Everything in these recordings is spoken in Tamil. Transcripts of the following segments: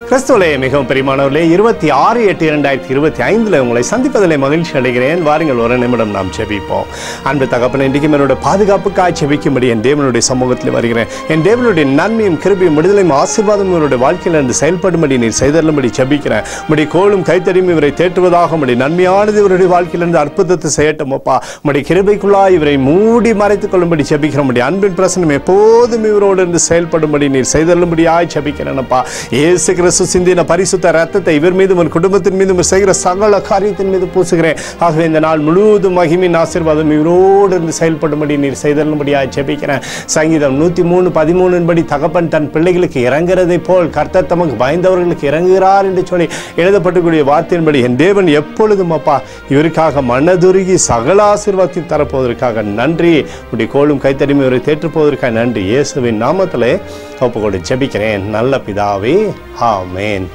கிறிஸ்துவிலே மிகவும் பிரியமானவர்களே 26/8/2025 உங்களை சந்திப்பதிலே மகிழ்ச்சி அடைகிறேன். வாருங்கள் ஒரு நிமிடம் நாம் ஜெபிப்போம். அன்பு தகப்பனே, இன்றைக்கும் என்னுடைய பாதுகாப்புக்காக ஜெபிக்கும்படி என் தேவனுடைய சமூகத்தில் வருகிறேன். என் தேவனுடைய நன்மையும் கிருபையும் விடுதலையும் ஆசீர்வாதம் இவருடைய வாழ்க்கையில் இருந்து செயல்படும்படி நீர் செய்தருளும்படி ஜெபிக்கிறேன். உம்முடைய கோலும் கைத்தடியும் இவரை தேற்றுவதாக, உம்முடைய நன்மையானது இவருடைய வாழ்க்கையிலிருந்து அற்புதத்தை செய்யட்டும் அப்பா. உம்முடைய கிருபைக்குள்ளாய் இவரை மூடி மறைத்துக் கொள்ளும்படி ஜெபிக்கிறோம். உம்முடைய அன்பின் பிரசனம் எப்போதும் இவரோடு இருந்து செயல்படும்படி நீர் செய்தருளும்படியாய் ஜெபிக்கிறேன் அப்பா. இயேசு கிறிஸ்து சிந்தின பரிசுத்த ரத்தத்தை இவர் மீதும் ஒரு குடும்பத்தின் மீதும் செய்கிற சகல காரியத்தின் மீது பூசுகிறேன். ஆகவே இந்த நாள் முழுவதும் மகிமையின் ஆசீர்வாதம் இவரோடு இருந்து செயல்படும்படி நீர் செய்தருளும்படியாய் ஜெபிக்கிறேன். சங்கீதம் 103:13 படி தகப்பன் தன் பிள்ளைகளுக்கு இறங்குறதை போல் கர்த்தர் தமக்கு பயந்தவர்களுக்கு இறங்குகிறார் என்று சொல்லி எழுதப்பட்டுக்கூடிய வார்த்தையின்படி என் தேவன் எப்பொழுதும் அப்பா இவருக்காக மனதுருகி சகல ஆசீர்வாதத்தையும் தரப்போவதற்காக நன்றி. உடைய கோலும் கைத்தடியும் இவரை தேற்றுப்போவதற்காக நன்றி. இயேசுவின் நாமத்திலே ஒப்புக்கொண்டு ஜெபிக்கிறேன் நல்ல பிதாவே, ஆமென்.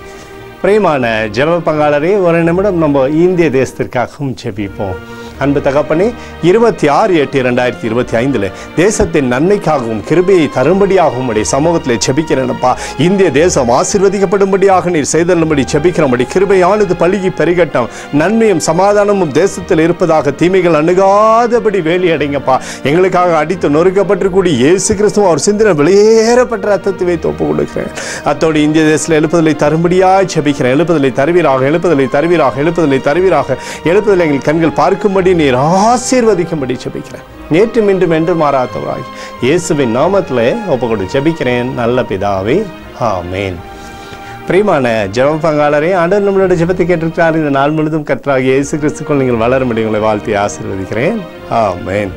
பிரியமான ஜெப பங்காளரே, ஒரு நிமிடம் நம்ம இந்திய தேசத்திற்காகவும் ஜெபிப்போம். அன்பு தகப்பனே, 26/8/2025 தேசத்தின் நன்மைக்காகவும் கிருபையை தரும்படியாகவும் உடைய சமூகத்தில் ஜெபிக்கிறேனப்பா. இந்திய தேசம் ஆசீர்வதிக்கப்படும்படியாக நீர் செய்தருளும்படி ஜெபிக்கிறபடி கிருபையானது பழுகி பெருகட்டும். நன்மையும் சமாதானமும் தேசத்தில் இருப்பதாக தீமைகள் அணுகாதபடி வேலி அடைங்கப்பா. எங்களுக்காக அடித்து நொறுக்கப்பட்டிருக்கூடிய இயேசு கிறிஸ்துவ அவர் சிந்தின வெளியேறப்பட்ட ரத்தத்தை வைத்து ஒப்புக் கொடுக்கிறேன். அத்தோடு இந்திய தேசத்தில் எழுப்புதலை தரும்படியாக ஜெபிக்கிறேன். எழுப்புதலை தருவீராக, எழுப்புதலை தருவீராக, எழுப்புதலை தருவீராக, எழுப்புதலை எங்கள் கண்கள் பார்க்கும்படி நீர் ஆசீர்வதிக்கும்படி ஜெபிக்கிறேன். நேற்றும் இன்றும் என்று மாறாதவராய் இயேசுவின் நாமத்திலே ஒப்புக்கொண்டு ஜெபிக்கிறேன் நல்ல பிதாவே, ஆமென். பிரியமான ஜெப பங்காளரே, ஆண்டவர் நம்மளோட ஜெபத்தை கேட்டிருக்கிறார். இந்த நாள் முழுதும் கர்த்தராகிய இயேசு கிறிஸ்துக்குள் நீங்கள் வளரும்படி உங்களை வாழ்த்தி ஆசீர்வதிக்கிறேன். ஆமென்.